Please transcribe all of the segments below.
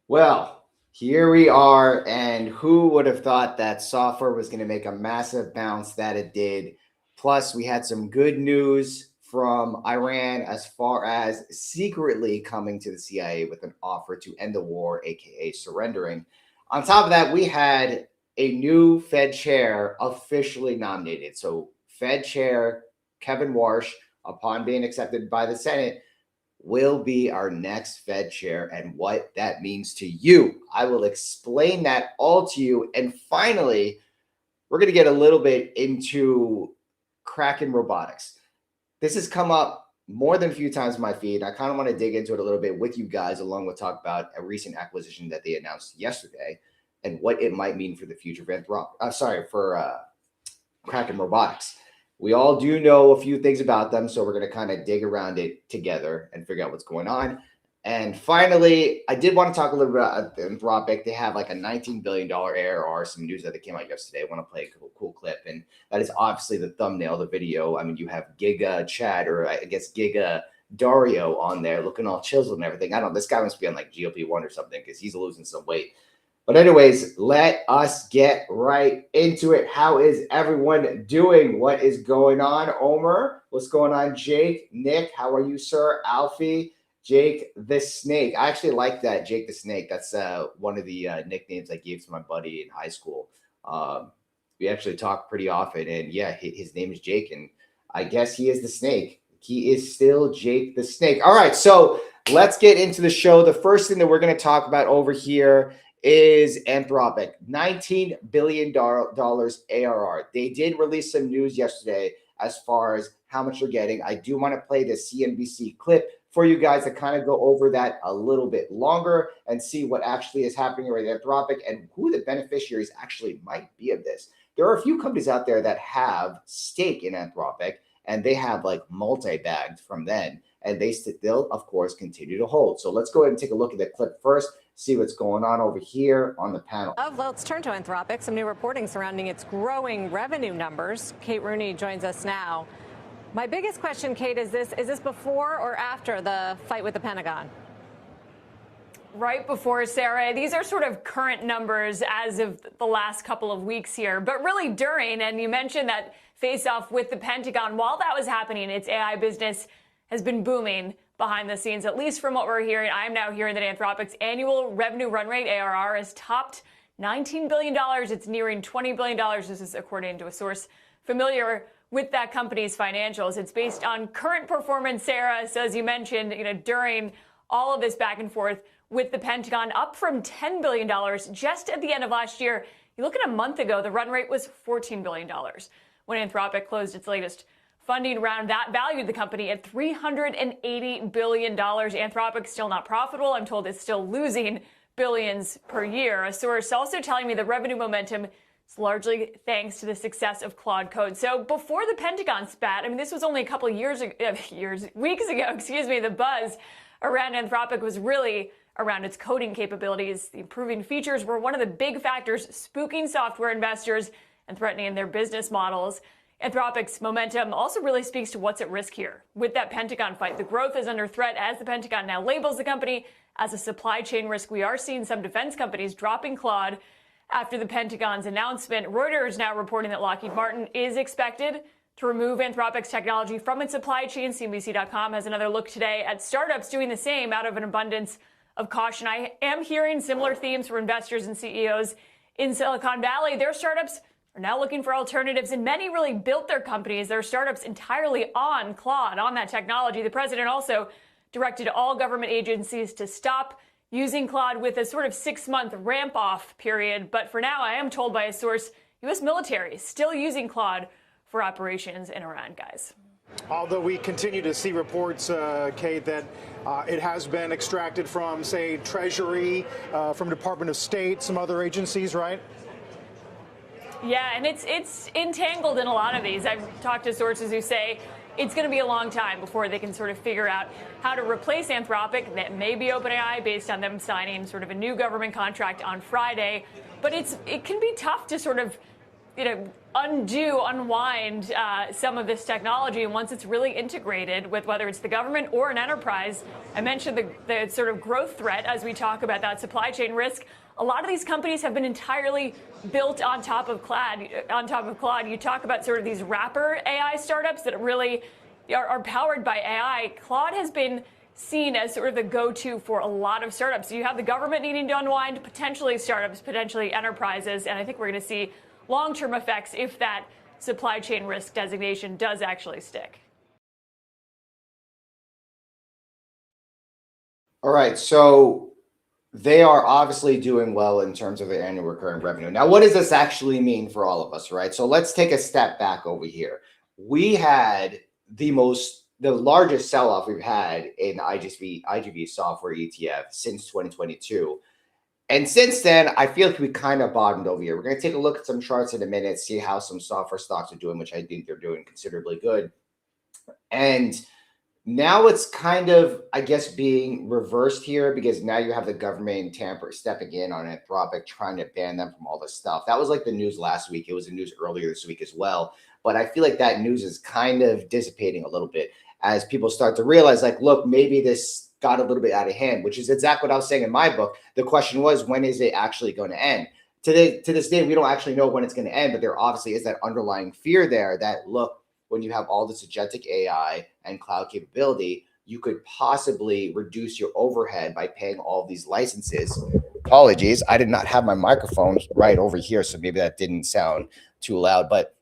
Well, here we are, and who would have thought that software was going to make a massive bounce that it did? Plus, we had some good news from Iran as far as secretly coming to the CIA with an offer to end the war, aka surrendering. On top of that, we had a new Fed chair officially nominated. So, Fed chair Kevin Warsh, upon being accepted by the Senate, will be our next Fed chair and what that means to you. I will explain that all to you. And finally, we're going to get a little bit into Kraken Robotics. This has come up more than a few times in my feed. I kind of want to dig into it a little bit with you guys, along with talk about a recent acquisition that they announced yesterday and what it might mean for the future of Kraken Robotics. We all do know a few things about them, so we're going to kind of dig around it together and figure out what's going on. And finally, I did want to talk a little bit about Anthropic. They have like a $19 billion ARR, some news that came out yesterday. I want to play a cool clip, and that is obviously the thumbnail, the video. I mean, you have Giga Chad, or I guess Giga Dario on there looking all chiseled and everything. I don't know. This guy must be on like GLP-1 or something because he's losing some weight. But anyways, let us get right into it. How is everyone doing? What is going on? Omer, what's going on? Jake, Nick, how are you, sir? Alfie, Jake the Snake. I actually like that, Jake the Snake. That's one of the nicknames I gave to my buddy in high school. We actually talk pretty often, and yeah, his name is Jake, and I guess he is the Snake. He is still Jake the Snake. All right, so let's get into the show. The first thing that we're going to talk about over here is Anthropic, $19 billion ARR. They did release some news yesterday as far as how much they're getting. I do want to play the CNBC clip for you guys to kind of go over that a little bit longer and see what actually is happening with Anthropic and who the beneficiaries actually might be of this. There are a few companies out there that have stake in Anthropic, and they have like multi-bagged from then, and they'll, of course, continue to hold. So let's go ahead and take a look at the clip first, see what's going on over here on the panel. Let's turn to Anthropic. Some new reporting surrounding its growing revenue numbers. Kate Rooney joins us now. My biggest question, Kate, is this before or after the fight with the Pentagon? Right before, Sarah. These are sort of current numbers as of the last couple of weeks here, but really during, and you mentioned that face-off with the Pentagon. While that was happening, its AI business has been booming behind the scenes, at least from what we're hearing. I'm now hearing that Anthropic's annual revenue run rate, ARR, has topped $19 billion. It's nearing $20 billion. This is according to a source familiar with that company's financials. It's based on current performance, Sarah. So as you mentioned, during all of this back and forth with the Pentagon, up from $10 billion just at the end of last year. You look at a month ago, the run rate was $14 billion. When Anthropic closed its latest funding round, that valued the company at $380 billion. Anthropic's still not profitable. I'm told it's still losing billions per year. A source also telling me the revenue momentum is largely thanks to the success of Claude Code. So before the Pentagon spat, I mean, this was only a couple of weeks ago, the buzz around Anthropic was really around its coding capabilities. The improving features were one of the big factors spooking software investors and threatening their business models. Anthropic's momentum also really speaks to what's at risk here. With that Pentagon fight, the growth is under threat as the Pentagon now labels the company as a supply chain risk. We are seeing some defense companies dropping Claude after the Pentagon's announcement. Reuters now reporting that Lockheed Martin is expected to remove Anthropic's technology from its supply chain. CNBC.com has another look today at startups doing the same out of an abundance of caution. I am hearing similar themes for investors and CEOs in Silicon Valley. Their startups are now looking for alternatives, and many really built their companies, their startups, entirely on Claude, on that technology. The president also directed all government agencies to stop using Claude with a sort of 6-month ramp-off period. But for now, I am told by a source, U.S. military is still using Claude for operations in Iran, guys. Although we continue to see reports, Kate, that it has been extracted from, say, Treasury, from Department of State, some other agencies, right? Yeah, and it's entangled in a lot of these. I've talked to sources who say it's going to be a long time before they can sort of figure out how to replace Anthropic. That may be OpenAI based on them signing sort of a new government contract on Friday. But it can be tough to sort of, unwind some of this technology. And once it's really integrated with whether it's the government or an enterprise, I mentioned the sort of growth threat as we talk about that supply chain risk. A lot of these companies have been entirely built on top of Claude. You talk about sort of these wrapper AI startups that really are powered by AI. Claude has been seen as sort of the go-to for a lot of startups. So you have the government needing to unwind, potentially startups, potentially enterprises, and I think we're going to see long-term effects if that supply chain risk designation does actually stick. All right, so they are obviously doing well in terms of their annual recurring revenue. Now, what does this actually mean for all of us, right? So let's take a step back over here. We had the largest sell-off we've had in IGV software ETF since 2022. And since then, I feel like we kind of bottomed over here. We're going to take a look at some charts in a minute, see how some software stocks are doing, which I think they're doing considerably good. And now it's kind of, I guess, being reversed here because now you have the government stepping in on Anthropic, trying to ban them from all this stuff. That was like the news last week. It was the news earlier this week as well. But I feel like that news is kind of dissipating a little bit as people start to realize, like, look, maybe this got a little bit out of hand, which is exactly what I was saying in my book. The question was, when is it actually going to end? To this day, we don't actually know when it's going to end, but there obviously is that underlying fear there that, look, when you have all this agentic AI and cloud capability, you could possibly reduce your overhead by paying all of these licenses. Apologies, I did not have my microphone right over here, so maybe that didn't sound too loud, but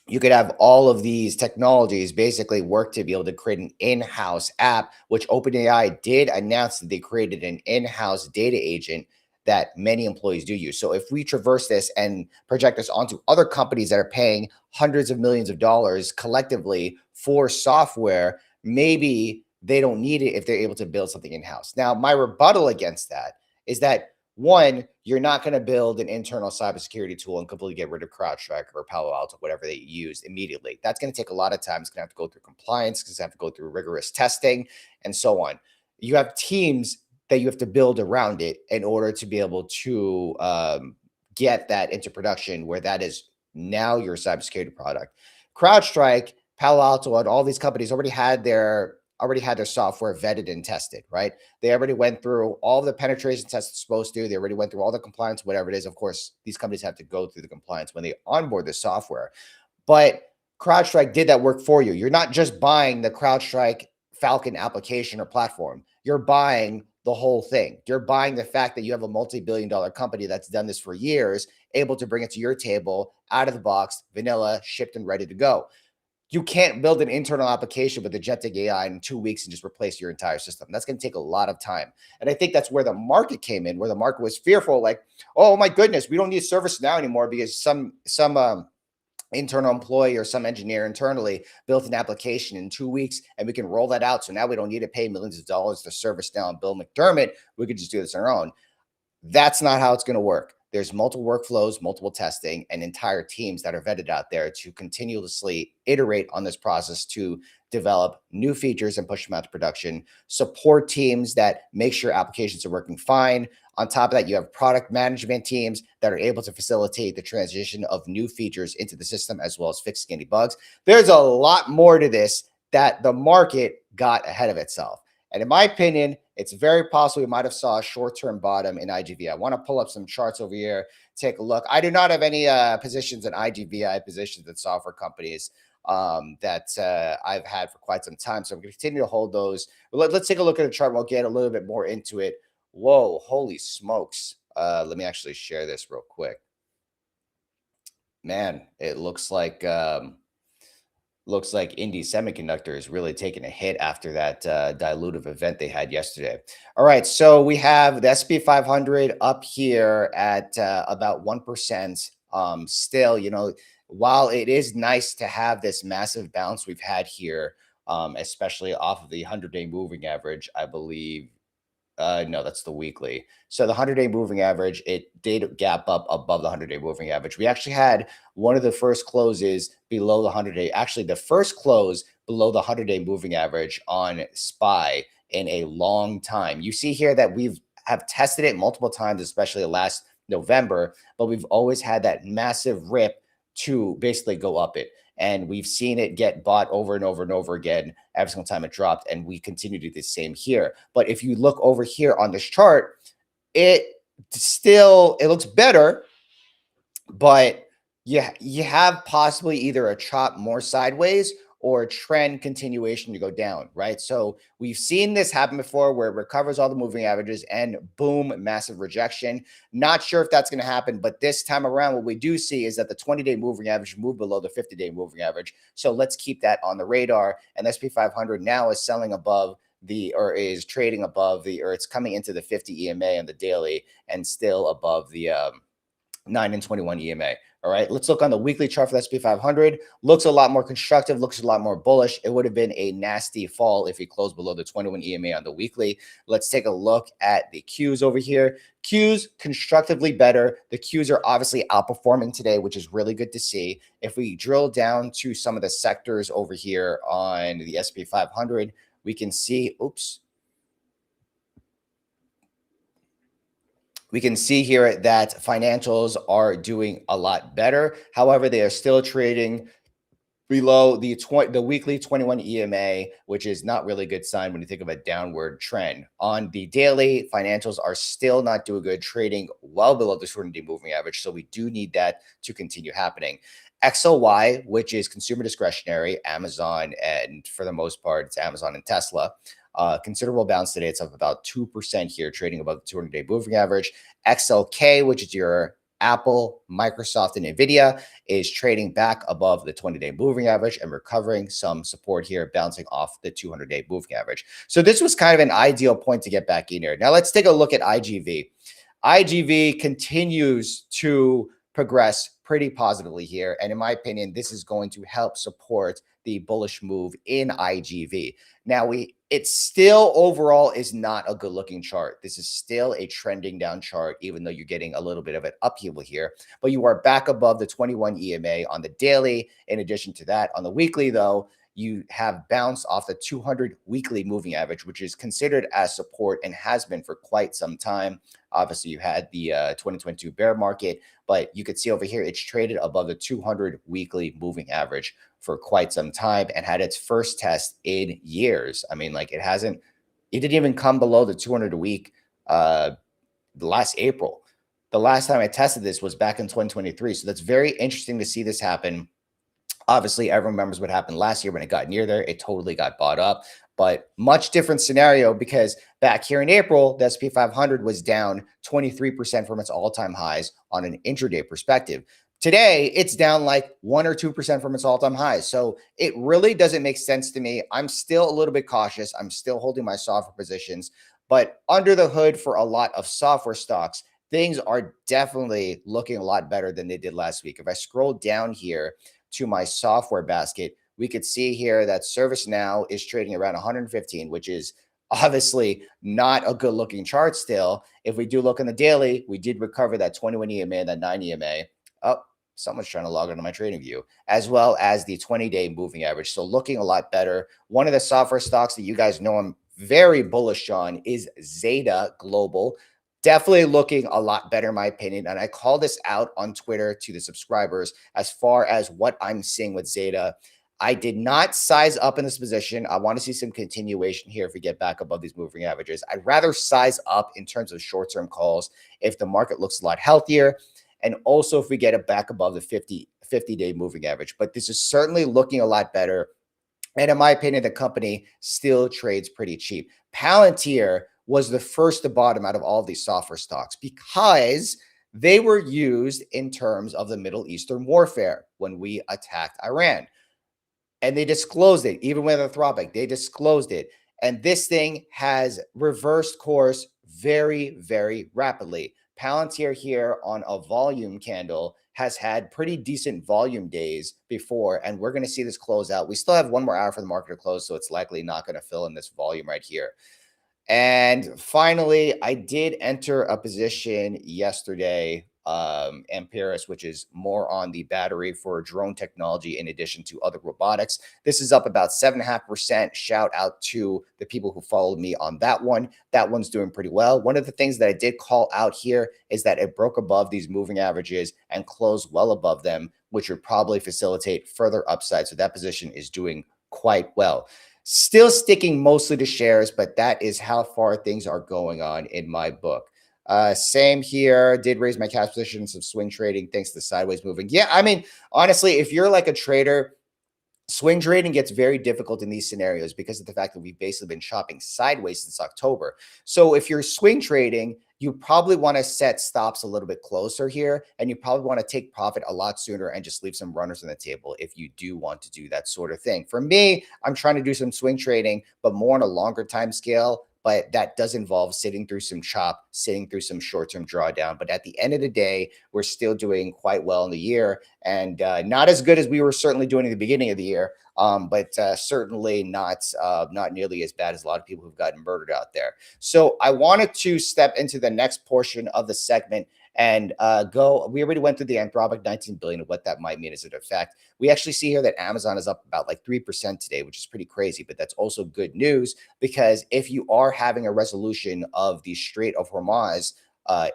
you could have all of these technologies basically work to be able to create an in-house app, which OpenAI did announce that they created an in-house data agent that many employees do use. So if we traverse this and project this onto other companies that are paying hundreds of millions of dollars collectively for software, maybe they don't need it if they're able to build something in-house. Now, my rebuttal against that is that, one, you're not going to build an internal cybersecurity tool and completely get rid of CrowdStrike or Palo Alto, whatever they use immediately. That's going to take a lot of time. It's going to have to go through compliance, because it's going to have to go through rigorous testing and so on. You have teams that you have to build around it in order to be able to get that into production, where that is now your cybersecurity product. CrowdStrike, Palo Alto, and all these companies already had their software vetted and tested, right? They already went through all the penetration tests it's supposed to. They already went through all the compliance, whatever it is. Of course, these companies have to go through the compliance when they onboard the software. But CrowdStrike did that work for you. You're not just buying the CrowdStrike Falcon application or platform. You're buying the whole thing. You're buying the fact that you have a multi-billion-dollar company that's done this for years, able to bring it to your table out of the box, vanilla, shipped and ready to go. You can't build an internal application with agentic AI in 2 weeks and just replace your entire system. That's going to take a lot of time. And I think that's where the market came in, where the market was fearful, like, oh my goodness, we don't need ServiceNow anymore because some internal employee or some engineer internally built an application in 2 weeks and we can roll that out. So now we don't need to pay millions of dollars to ServiceNow and Bill McDermott. We could just do this on our own. That's not how it's going to work. There's multiple workflows, multiple testing, and entire teams that are vetted out there to continuously iterate on this process to develop new features and push them out to production, support teams that make sure applications are working fine. On top of that, you have product management teams that are able to facilitate the transition of new features into the system, as well as fixing any bugs. There's a lot more to this that the market got ahead of itself. And in my opinion, it's very possible we might have saw a short-term bottom in IGV. I want to pull up some charts over here, take a look. I do not have any positions in IGV. I have positions in software companies that I've had for quite some time. So I'm going to continue to hold those. Let's take a look at the chart. We'll get a little bit more into it. Whoa, holy smokes. Let me actually share this real quick. Man, it looks like Indie Semiconductor is really taking a hit after that dilutive event they had yesterday. All right, so we have the S&P 500 up here at about 1%. Still, you know, while it is nice to have this massive bounce we've had here, especially off of the 100-day moving average, I believe. No, that's the weekly. So the 100-day moving average, it did gap up above the 100-day moving average. We actually had one of the first closes below the 100-day. Actually, the first close below the 100-day moving average on SPY in a long time. You see here that have tested it multiple times, especially last November, but we've always had that massive rip to basically go up it. And we've seen it get bought over and over and over again every single time it dropped. And we continue to do the same here. But if you look over here on this chart, it looks better, but you have possibly either a chop more sideways or a trend continuation to go down, right? So we've seen this happen before where it recovers all the moving averages and boom, massive rejection. Not sure if that's going to happen, but this time around, what we do see is that the 20-day moving average moved below the 50-day moving average. So let's keep that on the radar. And the SP 500 now is selling above is trading above it's coming into the 50 EMA on the daily and still above the 9 and 21 EMA. All right, let's look on the weekly chart for the SP 500. Looks a lot more constructive, looks a lot more bullish. It would have been a nasty fall if we closed below the 21 EMA on the weekly. Let's take a look at the Qs over here. Qs constructively better. The Qs are obviously outperforming today, which is really good to see. If we drill down to some of the sectors over here on the SP 500, we can see, we can see here that financials are doing a lot better. However, they are still trading below the weekly 21 EMA, which is not really a good sign when you think of a downward trend. On the daily, financials are still not doing good, trading well below the 200-day moving average. So we do need that to continue happening. XLY, which is consumer discretionary, Amazon, and for the most part, it's Amazon and Tesla. Considerable bounce today. It's up about 2% here, trading above the 200-day moving average. XLK, which is your Apple, Microsoft, and NVIDIA, is trading back above the 20-day moving average and recovering some support here, bouncing off the 200-day moving average. So this was kind of an ideal point to get back in here. Now let's take a look at IGV. IGV continues to progress pretty positively here. And in my opinion, this is going to help support the bullish move in IGV. Now, it still overall is not a good looking chart. This is still a trending down chart, even though you're getting a little bit of an upheaval here, but you are back above the 21 EMA on the daily. In addition to that, on the weekly though, you have bounced off the 200 weekly moving average, which is considered as support and has been for quite some time. Obviously, you had the 2022 bear market, but you could see over here, it's traded above the 200 weekly moving average for quite some time and had its first test in years. I mean, like it didn't even come below the 200 a week last April. The last time I tested this was back in 2023. So that's very interesting to see this happen. Obviously, everyone remembers what happened last year when it got near there. It totally got bought up, but much different scenario because back here in April, the SP 500 was down 23% from its all-time highs on an intraday perspective. Today, it's down like 1 or 2% from its all-time highs. So it really doesn't make sense to me. I'm still a little bit cautious. I'm still holding my software positions, but under the hood for a lot of software stocks, things are definitely looking a lot better than they did last week. If I scroll down here to my software basket, we could see here that ServiceNow is trading around 115, which is obviously not a good looking chart still. If we do look on the daily, we did recover that 21 EMA and that 9 EMA. Oh, someone's trying to log into my trading view, as well as the 20-day moving average. So looking a lot better. One of the software stocks that you guys know I'm very bullish on is ZETA Global. Definitely looking a lot better, in my opinion. And I call this out on Twitter to the subscribers as far as what I'm seeing with ZETA. I did not size up in this position. I want to see some continuation here if we get back above these moving averages. I'd rather size up in terms of short-term calls if the market looks a lot healthier. And also if we get it back above the 50-day moving average. But this is certainly looking a lot better. And in my opinion, the company still trades pretty cheap. Palantir was the first to bottom out of all of these software stocks because they were used in terms of the Middle Eastern warfare when we attacked Iran. And they disclosed it, even with Anthropic, they disclosed it. And this thing has reversed course very, very rapidly. Palantir here on a volume candle has had pretty decent volume days before, and we're going to see this close out. We still have 1 more hour for the market to close, so it's likely not going to fill in this volume right here. And finally, I did enter a position yesterday Amperis, which is more on the battery for drone technology in addition to other robotics. This is up about 7.5%. Shout out to the people who followed me on that one. That one's doing pretty well. One of the things that I did call out here is that it broke above these moving averages and closed well above them, which would probably facilitate further upside. So that position is doing quite well. Still sticking mostly to shares, but that is how far things are going on in my book. Same here. Did raise my cash position, some swing trading thanks to the sideways moving. Yeah, I mean, honestly, if you're like a trader, swing trading gets very difficult in these scenarios because of the fact that we've basically been shopping sideways since October. So if you're swing trading, you probably want to set stops a little bit closer here, and you probably want to take profit a lot sooner and just leave some runners on the table if you do want to do that sort of thing. For me, I'm trying to do some swing trading, but more on a longer time scale. But that does involve sitting through some chop, sitting through some short-term drawdown. But at the end of the day, we're still doing quite well in the year, and not as good as we were certainly doing at the beginning of the year, but certainly not nearly as bad as a lot of people who've gotten murdered out there. So I wanted to step into the next portion of the segment and we already went through the Anthropic 19 billion and what that might mean as an effect. We actually see here that Amazon is up about like 3% today, which is pretty crazy, but that's also good news because if you are having a resolution of the Strait of Hormuz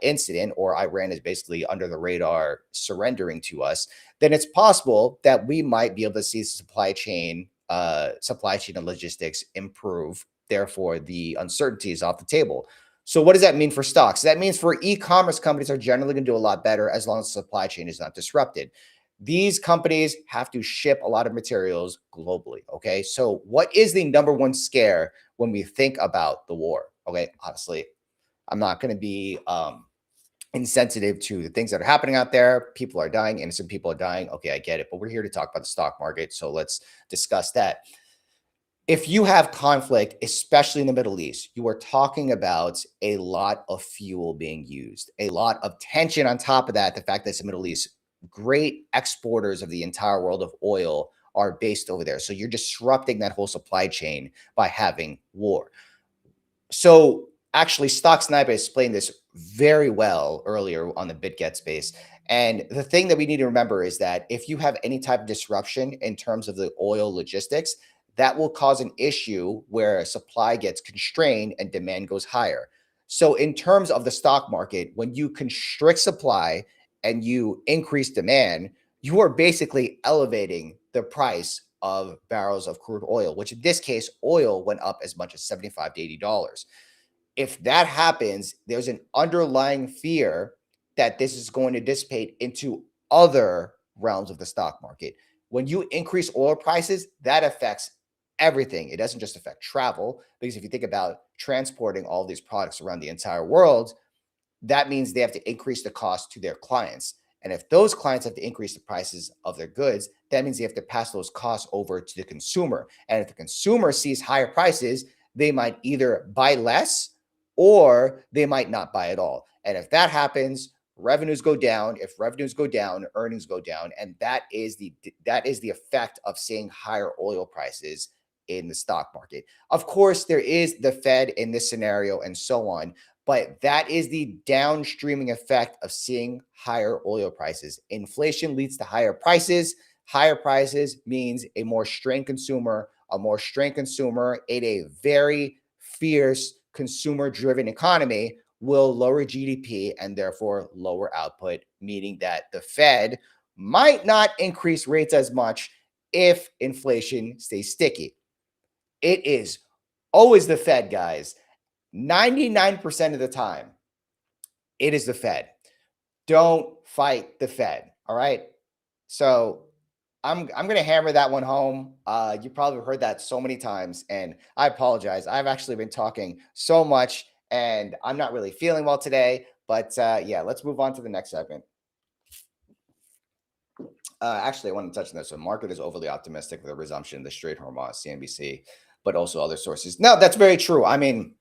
incident, or Iran is basically under the radar surrendering to us, then it's possible that we might be able to see supply chain and logistics improve. Therefore, the uncertainty is off the table. So what does that mean for stocks? That means for e-commerce companies are generally going to do a lot better as long as the supply chain is not disrupted. These companies have to ship a lot of materials globally. Okay. So what is the number one scare when we think about the war? Okay. Honestly, I'm not going to be insensitive to the things that are happening out there. People are dying. Innocent people are dying. Okay. I get it. But we're here to talk about the stock market. So let's discuss that. If you have conflict, especially in the Middle East, you are talking about a lot of fuel being used, a lot of tension on top of that. The fact that it's the Middle East, great exporters of the entire world of oil are based over there. So you're disrupting that whole supply chain by having war. So actually, Stock Sniper explained this very well earlier on the BitGet space. And the thing that we need to remember is that if you have any type of disruption in terms of the oil logistics, that will cause an issue where supply gets constrained and demand goes higher. So in terms of the stock market, when you constrict supply and you increase demand, you are basically elevating the price of barrels of crude oil, which in this case, oil went up as much as $75 to $80. If that happens, there's an underlying fear that this is going to dissipate into other realms of the stock market. When you increase oil prices, that affects everything. It doesn't just affect travel, because if you think about transporting all these products around the entire world, that means they have to increase the cost to their clients. And if those clients have to increase the prices of their goods, that means they have to pass those costs over to the consumer. And if the consumer sees higher prices, they might either buy less or they might not buy at all. And if that happens, revenues go down. If revenues go down, earnings go down. And that is the effect of seeing higher oil prices in the stock market. Of course, there is the Fed in this scenario and so on, but that is the downstreaming effect of seeing higher oil prices. Inflation leads to higher prices. Higher prices means a more strained consumer. A more strained consumer in a very fierce consumer-driven economy will lower GDP and therefore lower output, meaning that the Fed might not increase rates as much if inflation stays sticky. It is always the Fed, guys. 99% of the time, it is the Fed. Don't fight the Fed, all right? So I'm going to hammer that one home. You probably heard that so many times, and I apologize. I've actually been talking so much, and I'm not really feeling well today. But yeah, let's move on to the next segment. Actually, I want to touch on this. The market is overly optimistic for the resumption of the Strait of Hormuz, CNBC, but also other sources. No, that's very true. I mean,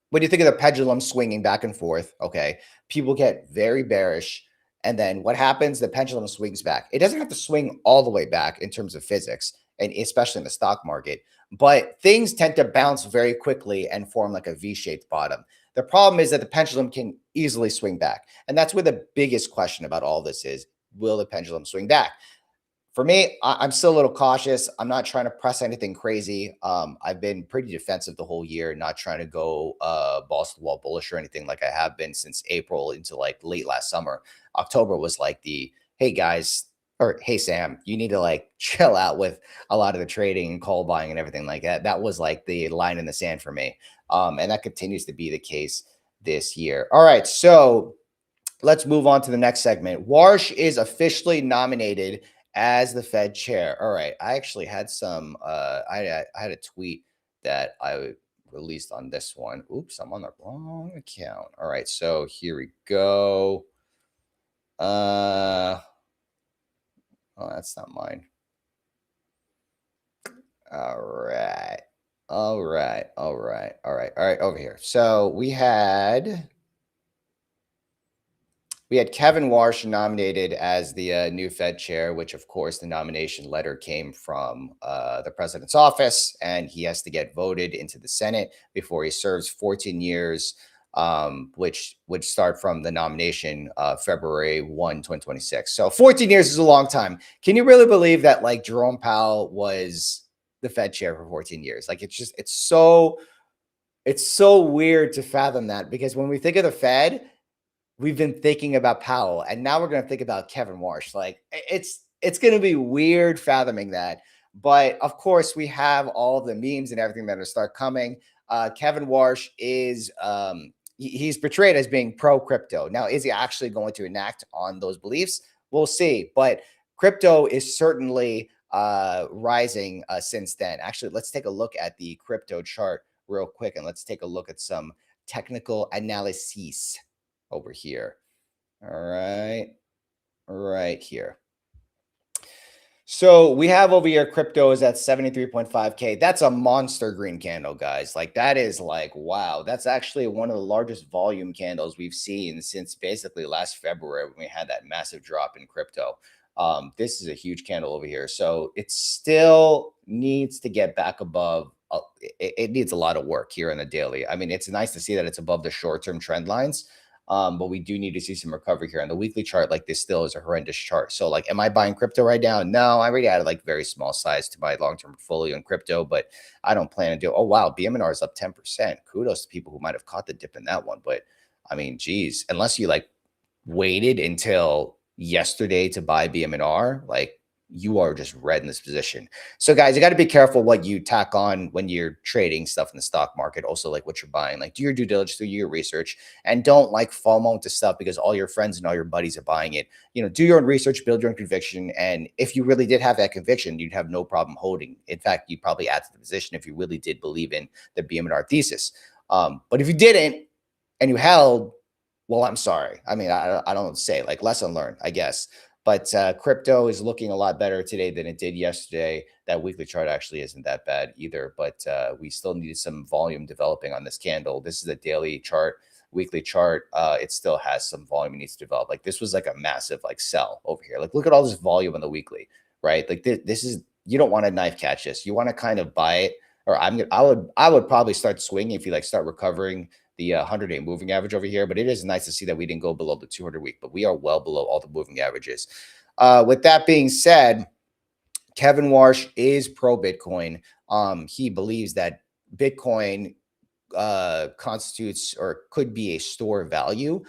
when you think of the pendulum swinging back and forth, okay, people get very bearish. And then what happens? The pendulum swings back. It doesn't have to swing all the way back in terms of physics, and especially in the stock market, but things tend to bounce very quickly and form like a V-shaped bottom. The problem is that the pendulum can easily swing back. And that's where the biggest question about all this is, will the pendulum swing back? For me, I'm still a little cautious. I'm not trying to press anything crazy. I've been pretty defensive the whole year, not trying to go balls to the wall bullish or anything like I have been since April into like late last summer. October was like the, hey guys, or hey Sam, you need to like chill out with a lot of the trading and call buying and everything like that. That was like the line in the sand for me. And that continues to be the case this year. All right, so let's move on to the next segment. Warsh is officially nominated as the Fed chair. All right, I actually had some I had a tweet that I released on this one. Oops, I'm on the wrong account. All right, so here we go. Oh, that's not mine. All right, over here. So we had Kevin Warsh nominated as the new Fed chair, which of course the nomination letter came from the president's office, and he has to get voted into the Senate before he serves 14 years, which would start from the nomination February 1, 2026. So 14 years is a long time. Can you really believe that like Jerome Powell was the Fed chair for 14 years? Like it's so weird to fathom that, because when we think of the Fed, we've been thinking about Powell, and now we're going to think about Kevin Warsh. Like it's going to be weird fathoming that. But of course, we have all of the memes and everything that will start coming. Kevin Warsh is he's portrayed as being pro crypto. Now, is he actually going to enact on those beliefs? We'll see. But crypto is certainly rising since then. Actually, let's take a look at the crypto chart real quick, and let's take a look at some technical analysis over here. All right here. So we have over here crypto is at 73.5K. That's a monster green candle, guys. Like that is like, wow. That's actually one of the largest volume candles we've seen since basically last February when we had that massive drop in crypto. This is a huge candle over here. So it still needs to get back above. It needs a lot of work here on the daily. I mean, it's nice to see that it's above the short-term trend lines. But we do need to see some recovery here on the weekly chart. Like this still is a horrendous chart. So like, am I buying crypto right now? No, I already added like very small size to my long-term portfolio in crypto, but I don't plan to do. Oh, wow. BMNR is up 10%. Kudos to people who might have caught the dip in that one. But I mean, geez, unless you like waited until yesterday to buy BMNR, like you are just red in this position. So guys, you got to be careful what you tack on when you're trading stuff in the stock market. Also like what you're buying, like do your due diligence, do your research, and don't like FOMO into stuff because all your friends and all your buddies are buying it. You know, do your own research, build your own conviction. And if you really did have that conviction, you'd have no problem holding. In fact, you'd probably add to the position if you really did believe in the BMNR thesis. But if you didn't and you held, well, I'm sorry. I mean, I don't say, like, lesson learned, I guess. But crypto is looking a lot better today than it did yesterday. That weekly chart actually isn't that bad either, but we still need some volume developing on this candle. This is a daily chart, weekly chart. It still has some volume it needs to develop. Like this was like a massive like sell over here. Like look at all this volume on the weekly, right? Like this is, you don't want to knife catch this. You want to kind of buy it, or I would probably start swinging if you like start recovering the 100-day moving average over here. But it is nice to see that we didn't go below the 200-week, but we are well below all the moving averages. With that being said, Kevin Warsh is pro Bitcoin. He believes that Bitcoin constitutes or could be a store of value.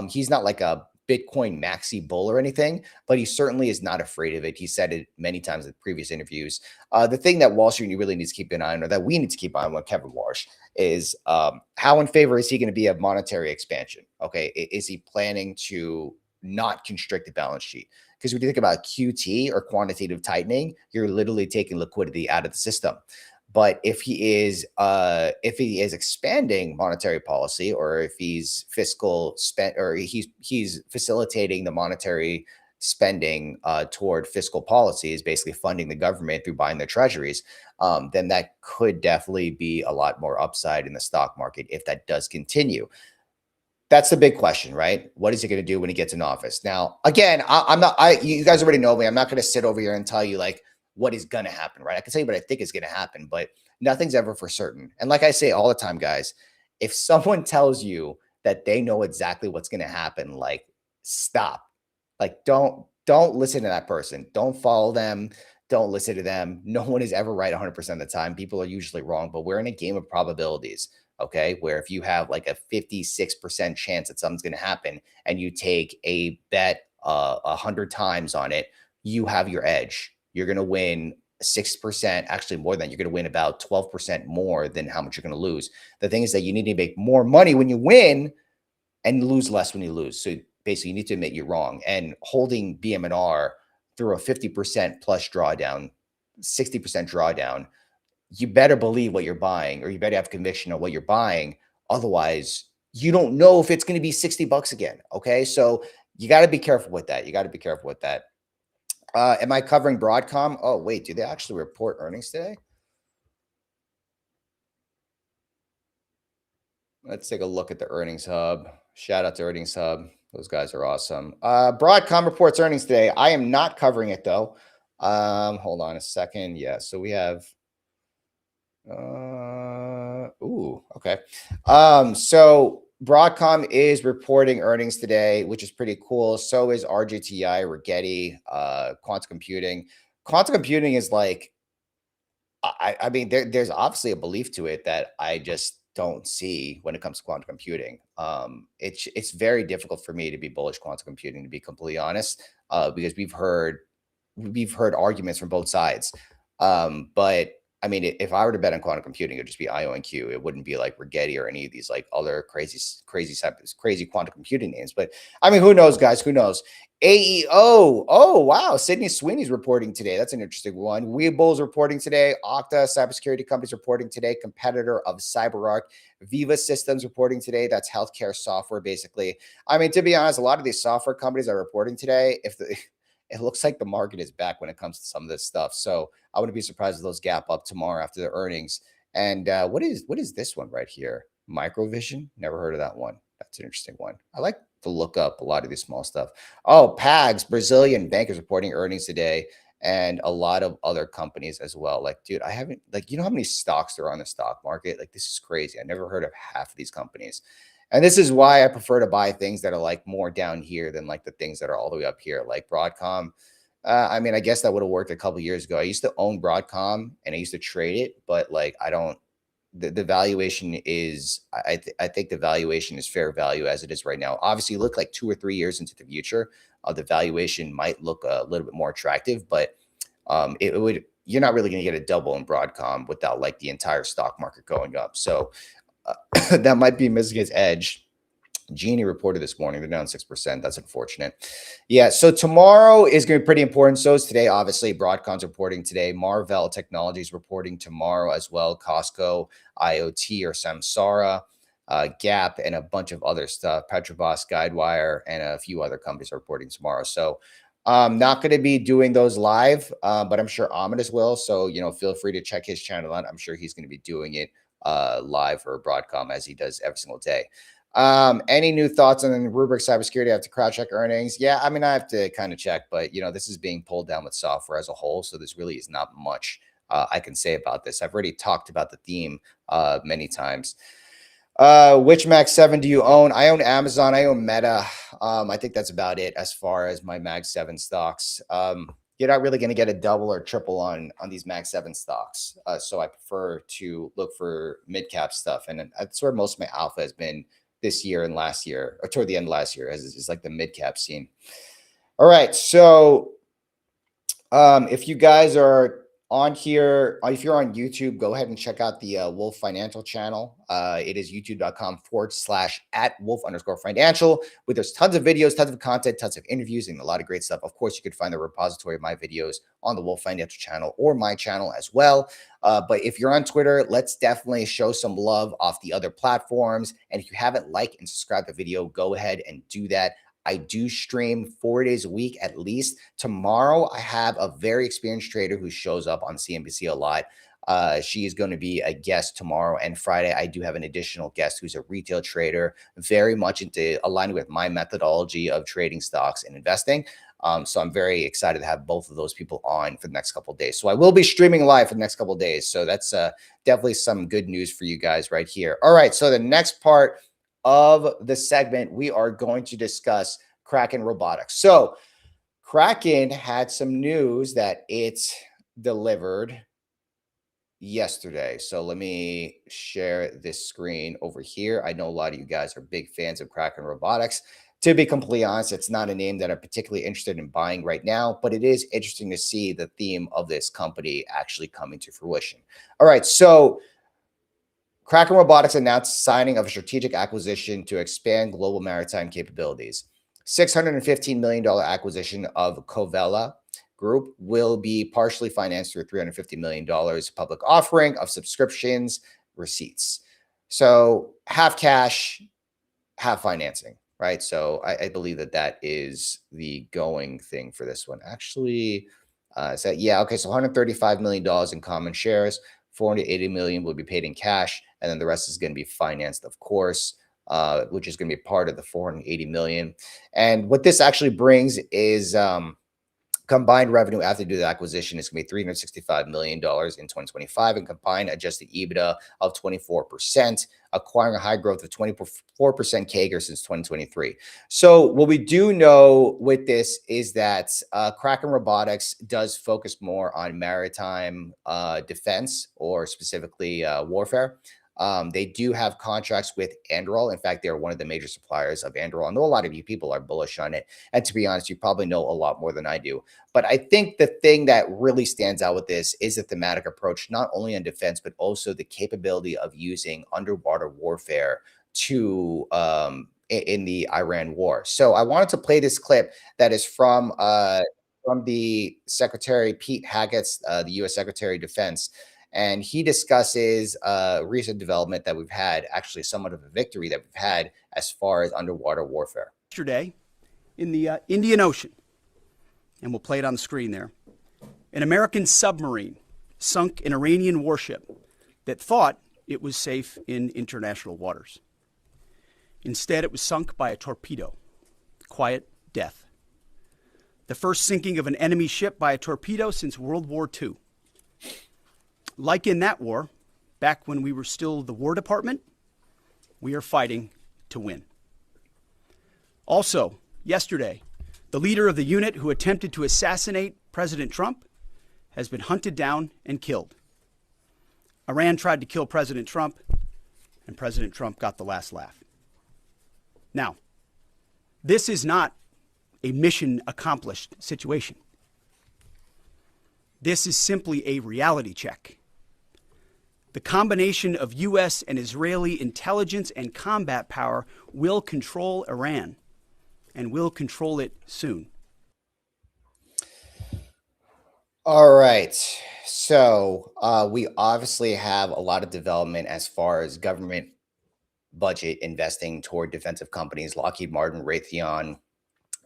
He's not like a Bitcoin maxi bull or anything, but he certainly is not afraid of it. He said it many times in previous interviews. The thing that Wall Street really needs to keep an eye on, or that we need to keep an eye on with Kevin Warsh, is how in favor is he going to be of monetary expansion? Okay, is he planning to not constrict the balance sheet? Because when you think about QT or quantitative tightening, you're literally taking liquidity out of the system. But if he is expanding monetary policy, or if he's he's facilitating the monetary spending toward fiscal policies, basically funding the government through buying their treasuries, then that could definitely be a lot more upside in the stock market if that does continue. That's the big question, right? What is he going to do when he gets in office? Now, again, you guys already know me. I'm not going to sit over here and tell you like what is going to happen, right? I can tell you what I think is going to happen, but nothing's ever for certain. And like I say all the time, guys, if someone tells you that they know exactly what's going to happen, like, stop. Like, don't listen to that person. Don't follow them. Don't listen to them. No one is ever right 100% of the time. People are usually wrong, but we're in a game of probabilities. Okay. Where if you have like a 56% chance that something's going to happen and you take a bet 100 times on it, you have your edge. You're going to win 6%, actually more than you're going to win about 12% more than how much you're going to lose. The thing is that you need to make more money when you win and lose less when you lose. So basically you need to admit you're wrong. And holding BMNR through a 50% plus drawdown, 60% drawdown, you better believe what you're buying, or you better have conviction on what you're buying. Otherwise, you don't know if it's going to be $60 again. Okay. So you got to be careful with that. You got to be careful with that. Am I covering Broadcom? Oh, wait, do they actually report earnings today? Let's take a look at the earnings hub. Shout out to Earnings Hub. Those guys are awesome. Broadcom reports earnings today. I am not covering it though. Hold on a second. Yeah, so we have okay. So Broadcom is reporting earnings today, which is pretty cool. So is RGTI, Rigetti, quantum computing. Quantum computing is like, I mean, there's obviously a belief to it that I just don't see when it comes to quantum computing. It's very difficult for me to be bullish quantum computing, to be completely honest, because we've heard arguments from both sides. But I mean, if I were to bet on quantum computing, it would just be IONQ. It wouldn't be like Rigetti or any of these like other crazy quantum computing names. But I mean, who knows, guys? Who knows? AEO. Oh, wow. Sydney Sweeney's reporting today. That's an interesting one. Weeble's reporting today. Okta, cybersecurity companies reporting today. Competitor of CyberArk. Viva Systems reporting today. That's healthcare software, basically. I mean, to be honest, a lot of these software companies are reporting today. It looks like the market is back when it comes to some of this stuff. So I wouldn't be surprised if those gap up tomorrow after the earnings. And what is this one right here? Microvision? Never heard of that one. That's an interesting one. I like to look up a lot of these small stuff. Oh, PAGS, Brazilian bankers reporting earnings today, and a lot of other companies as well. Like, dude, I haven't, like, you know how many stocks there are on the stock market? Like, this is crazy. I never heard of half of these companies. And this is why I prefer to buy things that are like more down here than like the things that are all the way up here, like Broadcom. I mean, I guess that would have worked a couple years ago. I used to own Broadcom and I used to trade it, but like I don't. The valuation is, I think the valuation is fair value as it is right now. Obviously, look like 2 or 3 years into the future, the valuation might look a little bit more attractive, but it would. You're not really going to get a double in Broadcom without like the entire stock market going up. So. That might be Michigan's edge. Genie reported this morning. They're down 6%. That's unfortunate. Yeah. So tomorrow is going to be pretty important. So is today. Obviously, Broadcom's reporting today. Marvell Technologies reporting tomorrow as well. Costco, IoT or Samsara, Gap, and a bunch of other stuff. Petrobras, Guidewire, and a few other companies are reporting tomorrow. So I'm not going to be doing those live, but I'm sure Amadeus will. So, feel free to check his channel out. I'm sure he's going to be doing it live for Broadcom as he does every single day. Any new thoughts on Rubrik cybersecurity after crowd check earnings? Yeah, I mean, I have to kind of check, but this is being pulled down with software as a whole. So this really is not much I can say about this. I've already talked about the theme many times. Which Mag 7 do you own? I own Amazon. I own Meta. I think that's about it as far as my Mag 7 stocks. You're not really going to get a double or triple on these Mag 7 stocks. So I prefer to look for mid cap stuff. And that's where most of my alpha has been this year and last year, or toward the end of last year, as is like the mid cap scene. All right. So if you guys are on here, if you're on YouTube, go ahead and check out the Wolf Financial channel. It is youtube.com/@wolf_financial, where there's tons of videos, tons of content, tons of interviews, and a lot of great stuff. Of course, you could find the repository of my videos on the Wolf Financial channel or my channel as well. But if you're on Twitter, let's definitely show some love off the other platforms. And if you haven't liked and subscribed the video, go ahead and do that. I do stream 4 days a week at least. Tomorrow, I have a very experienced trader who shows up on CNBC a lot. She is going to be a guest tomorrow and Friday. I do have an additional guest who's a retail trader, very much into aligned with my methodology of trading stocks and investing. So I'm very excited to have both of those people on for the next couple of days. So I will be streaming live for the next couple of days. So that's definitely some good news for you guys right here. All right. So the next part of the segment, we are going to discuss Kraken Robotics. So Kraken had some news that it delivered yesterday. So let me share this screen over here. I know a lot of you guys are big fans of Kraken Robotics. To be completely honest, it's not a name that I'm particularly interested in buying right now, but it is interesting to see the theme of this company actually coming to fruition. All right, so Kraken Robotics announced signing of a strategic acquisition to expand global maritime capabilities. $615 million acquisition of Covella Group will be partially financed through $350 million public offering of subscriptions receipts. So half cash, half financing, right? So I believe that is the going thing for this one. Actually, so yeah, okay. So $135 million in common shares, $480 million will be paid in cash, and then the rest is going to be financed, of course, which is going to be part of the $480 million. And what this actually brings is combined revenue after the acquisition is going to be $365 million in 2025 and combined adjusted EBITDA of 24%, acquiring a high growth of 24% CAGR since 2023. So what we do know with this is that Kraken Robotics does focus more on maritime defense, or specifically warfare. They do have contracts with Anduril. In fact, they're one of the major suppliers of Anduril. I know a lot of you people are bullish on it. And to be honest, you probably know a lot more than I do. But I think the thing that really stands out with this is the thematic approach, not only on defense, but also the capability of using underwater warfare to in the Iran war. So I wanted to play this clip that is from the Secretary Pete Haggett's, the U.S. Secretary of Defense. And he discusses recent development that we've had, actually somewhat of a victory that we've had as far as underwater warfare. Yesterday in the Indian Ocean, and we'll play it on the screen there, an American submarine sunk an Iranian warship that thought it was safe in international waters. Instead, it was sunk by a torpedo. Quiet death. The first sinking of an enemy ship by a torpedo since World War II. Like in that war, back when we were still the War Department, we are fighting to win. Also, yesterday, the leader of the unit who attempted to assassinate President Trump has been hunted down and killed. Iran tried to kill President Trump, and President Trump got the last laugh. Now, this is not a mission accomplished situation. This is simply a reality check. The combination of U.S. and Israeli intelligence and combat power will control Iran, and will control it soon. All right. So we obviously have a lot of development as far as government budget investing toward defensive companies. Lockheed Martin, Raytheon,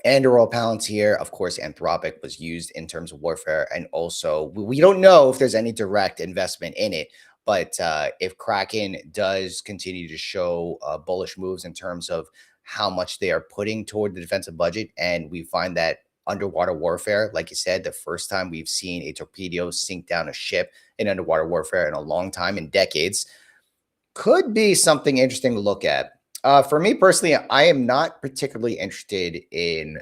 Anduril, Palantir, of course, Anthropic was used in terms of warfare. And also, we don't know if there's any direct investment in it. But if Kraken does continue to show bullish moves in terms of how much they are putting toward the defensive budget, and we find that underwater warfare, like you said, the first time we've seen a torpedo sink down a ship in underwater warfare in a long time, in decades, could be something interesting to look at. For me personally, I am not particularly interested in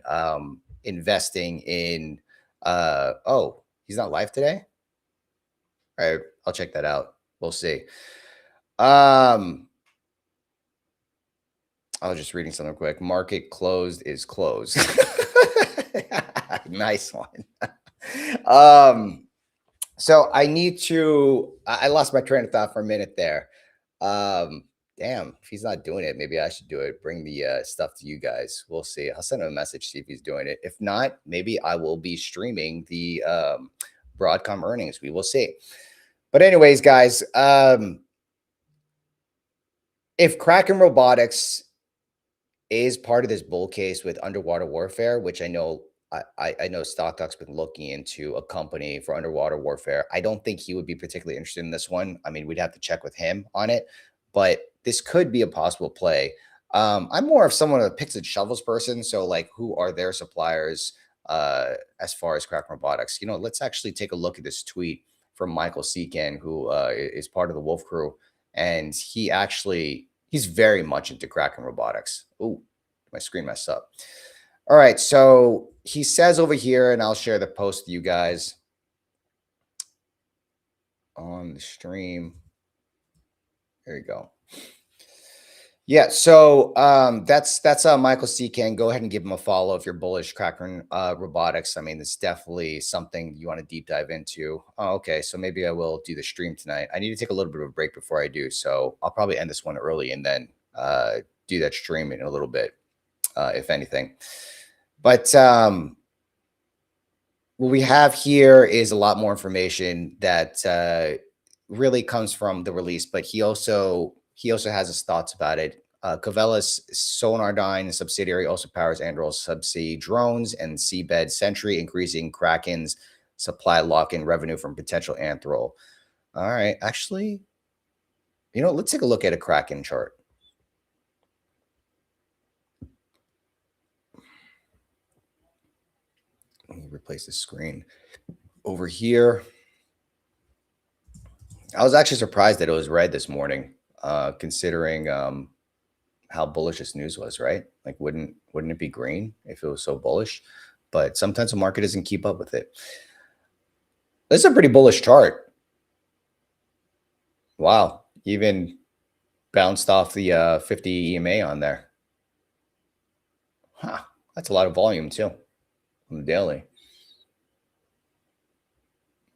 investing in. Oh, he's not live today? All right, I'll check that out. We'll see. I was just reading something quick. Market closed is closed. Nice one. So I need to, I lost my train of thought for a minute there. Damn, if he's not doing it, maybe I should do it. Bring the stuff to you guys. We'll see. I'll send him a message, see if he's doing it. If not, maybe I will be streaming the Broadcom earnings. We will see. But anyways, guys, if Kraken Robotics is part of this bull case with underwater warfare, which I know I know StockDoc's been looking into a company for underwater warfare. I don't think he would be particularly interested in this one. I mean, we'd have to check with him on it, but this could be a possible play. I'm more of someone a picks and shovels person. So like, who are their suppliers as far as Kraken Robotics? You know, let's actually take a look at this tweet from Michael Seekan, who is part of the Wolf Crew. And he's very much into Kraken Robotics. Oh, my screen messed up. All right, so he says over here, and I'll share the post with you guys on the stream. There you go. Yeah, so that's Michael Seekan. Go ahead and give him a follow if you're bullish Kraken Robotics. I mean, it's definitely something you want to deep dive into. Oh, okay, so maybe I will do the stream tonight. I need to take a little bit of a break before I do, so I'll probably end this one early and then do that stream in a little bit, if anything. But what we have here is a lot more information that really comes from the release, but he also has his thoughts about it. Covella's Sonardyne subsidiary also powers Anduril's subsea drones and seabed sentry, increasing Kraken's supply lock-in revenue from potential Anduril. All right, actually, you know, let's take a look at a Kraken chart. Let me replace the screen over here. I was actually surprised that it was red this morning, considering how bullish this news was, right? Like, wouldn't it be green if it was so bullish? But sometimes the market doesn't keep up with it. This is a pretty bullish chart. Wow, even bounced off the 50 EMA on there. Huh, that's a lot of volume too. On the daily.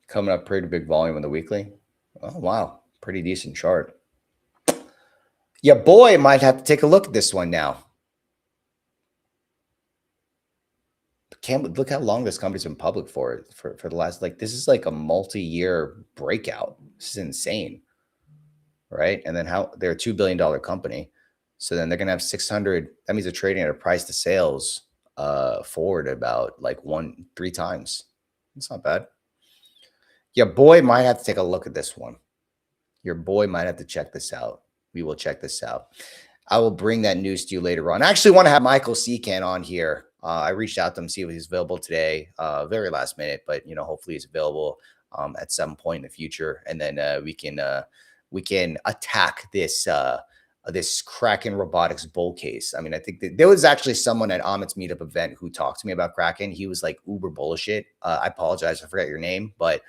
Coming up pretty big volume on the weekly. Oh, wow. Pretty decent chart. Yeah, boy, might have to take a look at this one now. Can't look how long this company's been public for the last, like, this is like a multi-year breakout. This is insane. Right? And then how they're a $2 billion company. So then they're going to have 600. That means they're trading at a price to sales forward about like 3 times. It's not bad. Your boy might have to take a look at this one. Your boy might have to check this out. We will check this out. I will bring that news to you later on. I actually want to have Michael Seekan on here. I reached out to him to see if he's available today. Very last minute, but you know, hopefully he's available at some point in the future, and then we can attack this this Kraken Robotics bull case. I mean, I think that there was actually someone at Amit's meetup event who talked to me about Kraken. He was like uber bullish it. I apologize, I forgot your name, but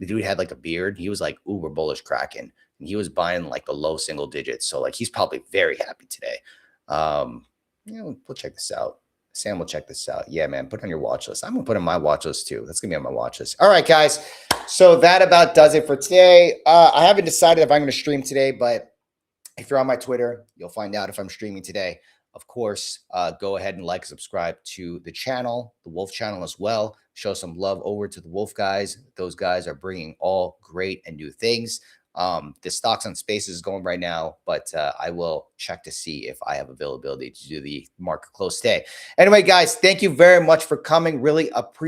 the dude had like a beard. He was like uber bullish Kraken, and he was buying like the low single digits. So like he's probably very happy today. You know, we'll check this out. Sam will check this out. Yeah, man, put it on your watch list. I'm gonna put it on my watch list too. That's gonna be on my watch list. All right, guys. So that about does it for today. I haven't decided if I'm gonna stream today, but if you're on my Twitter, you'll find out if I'm streaming today. Of course, go ahead and like, subscribe to the channel, the Wolf channel as well. Show some love over to the Wolf guys. Those guys are bringing all great and new things. The stocks on Spaces is going right now, but I will check to see if I have availability to do the market close today. Anyway, guys, thank you very much for coming. Really appreciate